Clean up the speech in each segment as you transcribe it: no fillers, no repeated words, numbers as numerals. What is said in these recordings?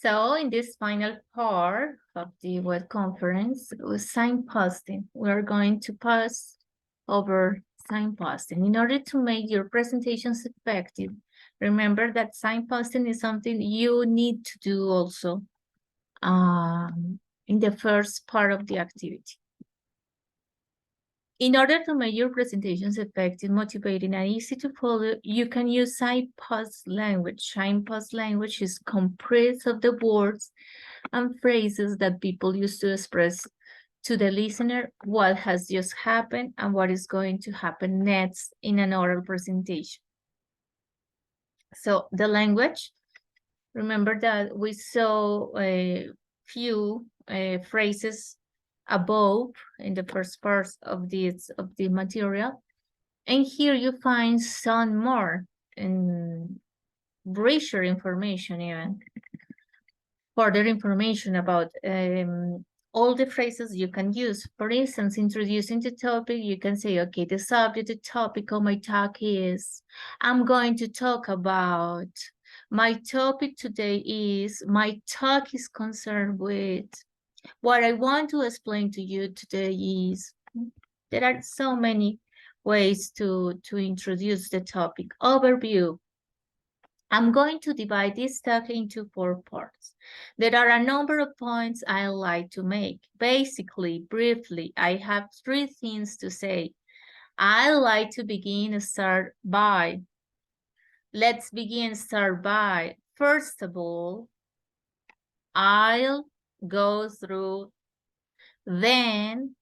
So in this final part of the web conference, with signposting, we are going to pass over signposting. In order to make your presentations effective, remember that signposting is something you need to do also in the first part of the activity. In order to make your presentations effective, motivating, and easy to follow, you can use signpost language. Signpost language is comprised of the words and phrases that people use to express to the listener what has just happened and what is going to happen next in an oral presentation. So the language, remember that we saw a few phrases above in the first part of the material, and here you find some more and richer information, even further information about all the phrases you can use. For instance, introducing the topic, you can say, okay, the subject, the topic of my talk is, I'm going to talk about, my topic today is, my talk is concerned with, what I want to explain to you today is, there are so many ways to introduce the topic. Overview. I'm going to divide this talk into 4 parts. There are a number of points I like to make. Basically, briefly, I have 3 things to say. I like to start by. Let's start by. First of all, I'll go through, then,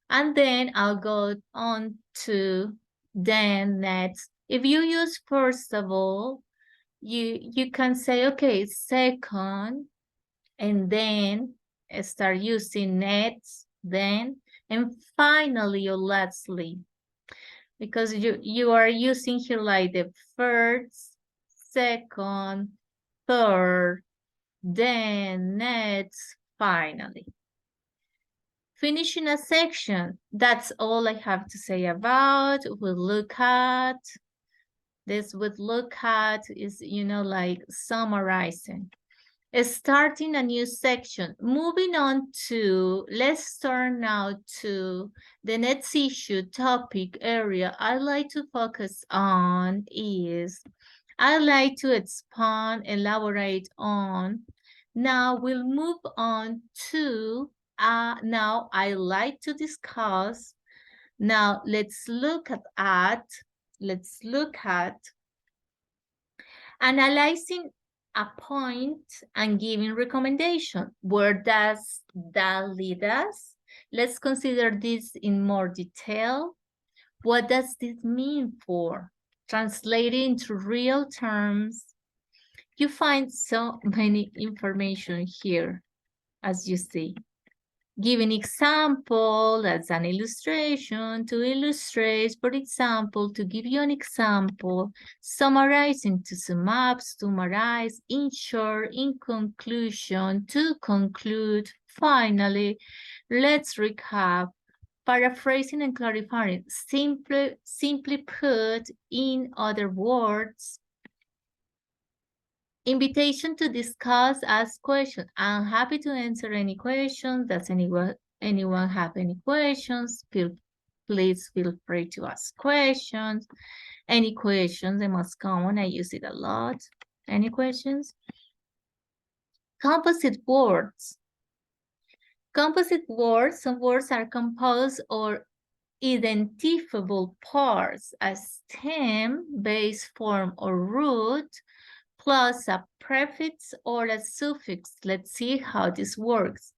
and then I'll go on to then next. If you use first of all, you can say, okay, second, and then start using next, then, and finally or lastly, because you are using here like the first, second, third, then, next, finally. Finishing a section, that's all I have to say about. We'll look at this. Would look at is, like summarizing. Starting a new section. Moving on to, let's turn now to the next issue, topic, area I like to focus on is, I like to expand, elaborate on. Now we'll move on to, now I like to discuss. Now let's look at analyzing a point and giving recommendation. Where does that lead us? Let's consider this in more detail. What does this mean for? Translated into real terms, you find so many information here, as you see. Giving example as an illustration to illustrate, for example, to give you an example, summarizing to sum up, summarize, in short, in conclusion, to conclude, finally, let's recap, paraphrasing and clarifying, simply put, in other words, invitation to discuss, ask questions. I'm happy to answer any questions. Does anyone have any questions? Please feel free to ask questions. Any questions? The most common, I use it a lot. Any questions? Composite words. Composite words, some words are composed or identifiable parts, a stem, base form, or root, plus a prefix or a suffix. Let's see how this works.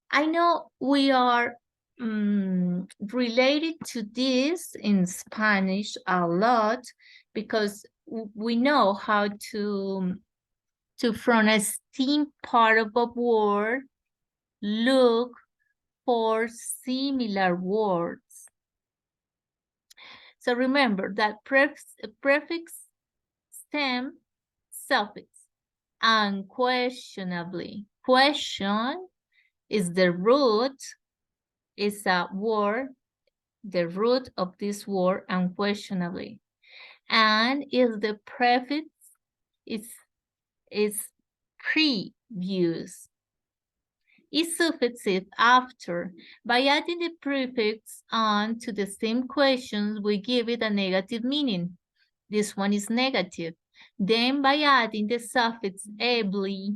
I know we are related to this in Spanish a lot because we know how to from a stem part of a word, look for similar words. So remember that prefix, stem, suffix, unquestionably. Question is the root, is a word, the root of this word, unquestionably. And if the prefix is previous. Is suffixes after. By adding the prefix on to the same questions, we give it a negative meaning. This one is negative. Then by adding the suffix ably,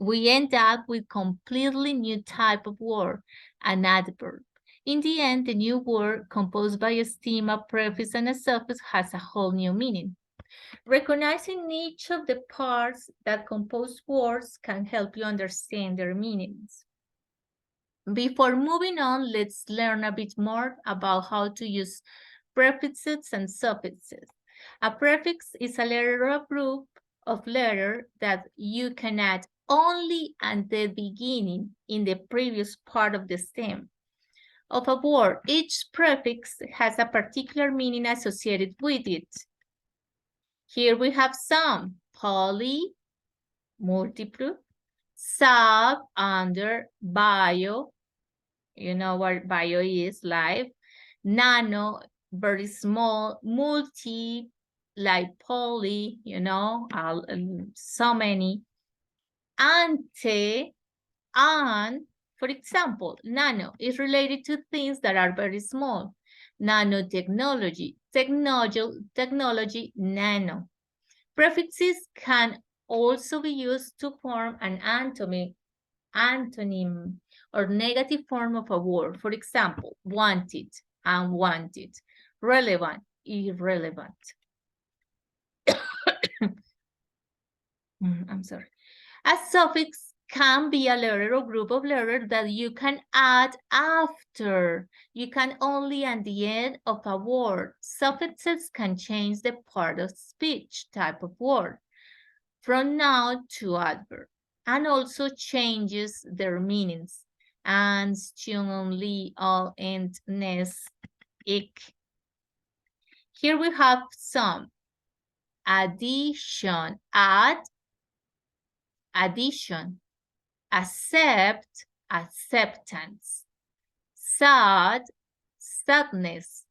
we end up with completely new type of word, an adverb. In the end, the new word composed by a stem, a prefix, and a suffix has a whole new meaning. Recognizing each of the parts that compose words can help you understand their meanings. Before moving on, let's learn a bit more about how to use prefixes and suffixes. A prefix is a letter or group of letters that you can add only at the beginning in the previous part of the stem of a word. Each prefix has a particular meaning associated with it. Here we have some: poly, multiple, sub, under, bio, you know what bio is, live, nano, very small, multi, like poly, you know, so many, ante, and, for example, nano is related to things that are very small. Nanotechnology, technology, nano. Prefixes can also be used to form an antonym or negative form of a word. For example, wanted, unwanted, relevant, irrelevant. I'm sorry. A suffix can be a letter or group of letters that you can add after. You can only at the end of a word. Suffixes can change the part of speech type of word from noun to adverb, and also changes their meanings. And only, all, and, ness, ik. Here we have some. Addition, add, addition. Accept, acceptance. Sad, sadness.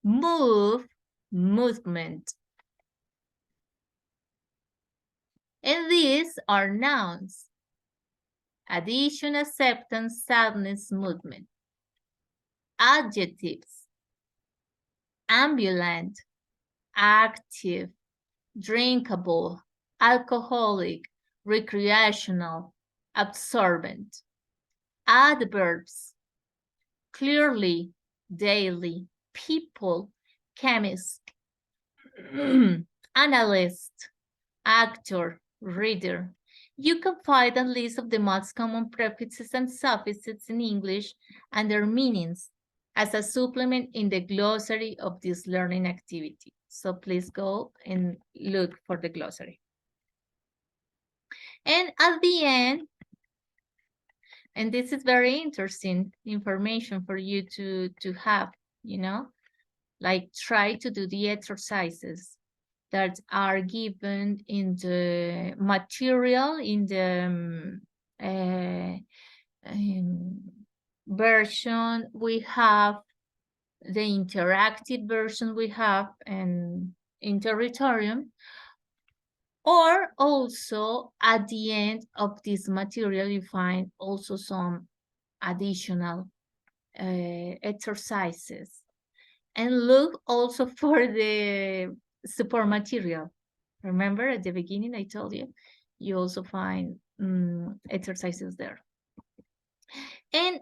Move, movement. And these are nouns. Addition, acceptance, sadness, movement. Adjectives. Ambulant, active, drinkable, alcoholic, recreational, absorbent. Adverbs. Clearly, daily, people, chemist, analyst, actor, reader. You can find a list of the most common prefixes and suffixes in English and their meanings as a supplement in the glossary of this learning activity. So please go and look for the glossary. And at the end, and this is very interesting information for you to have, you know, like try to do the exercises that are given in the material, in the version we have, the interactive version we have in Territorium, or also at the end of this material you find also some additional exercises. And look also for the support material. Remember at the beginning I told you, you also find exercises there. And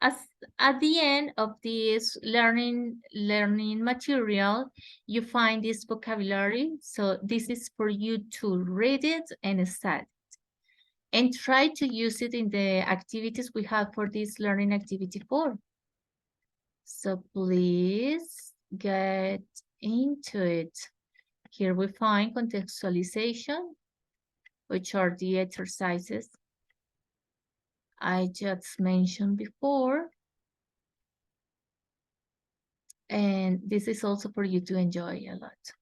as at the end of this learning material, you find this vocabulary. So this is for you to read it and study it. And try to use it in the activities we have for this learning activity 4. So please get into it. Here we find contextualization, which are the exercises I just mentioned before. And this is also for you to enjoy a lot.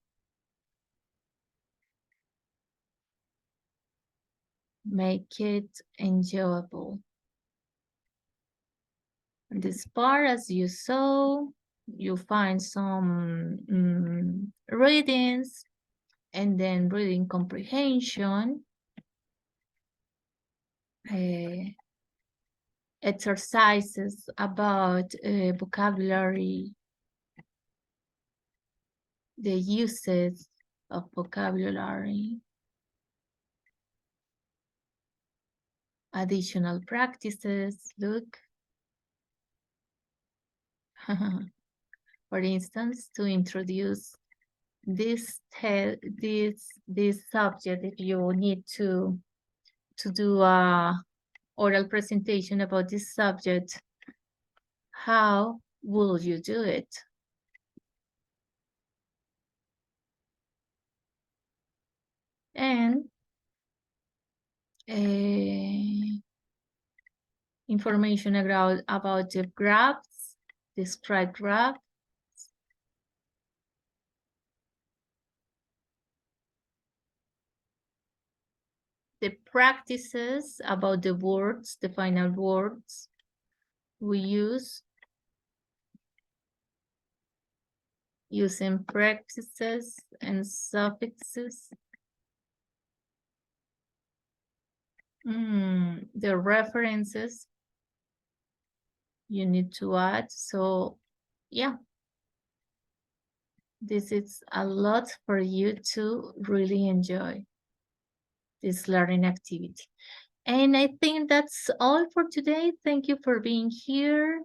Make it enjoyable. This part, as you saw, you find some readings and then reading comprehension. exercises about vocabulary, the uses of vocabulary, additional practices. Look, for instance, to introduce this subject, if you need to do a oral presentation about this subject, how will you do it? And information about the graphs, describe graphs, the practices about the words, the final words we use, using prefixes and suffixes. The references you need to add. So yeah, this is a lot for you to really enjoy this learning activity. And I think that's all for today. Thank you for being here.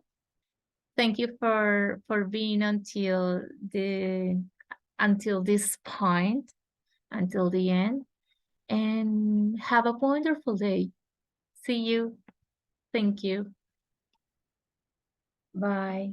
Thank you for being until this point, until the end. And have a wonderful day. See you. Thank you. Bye.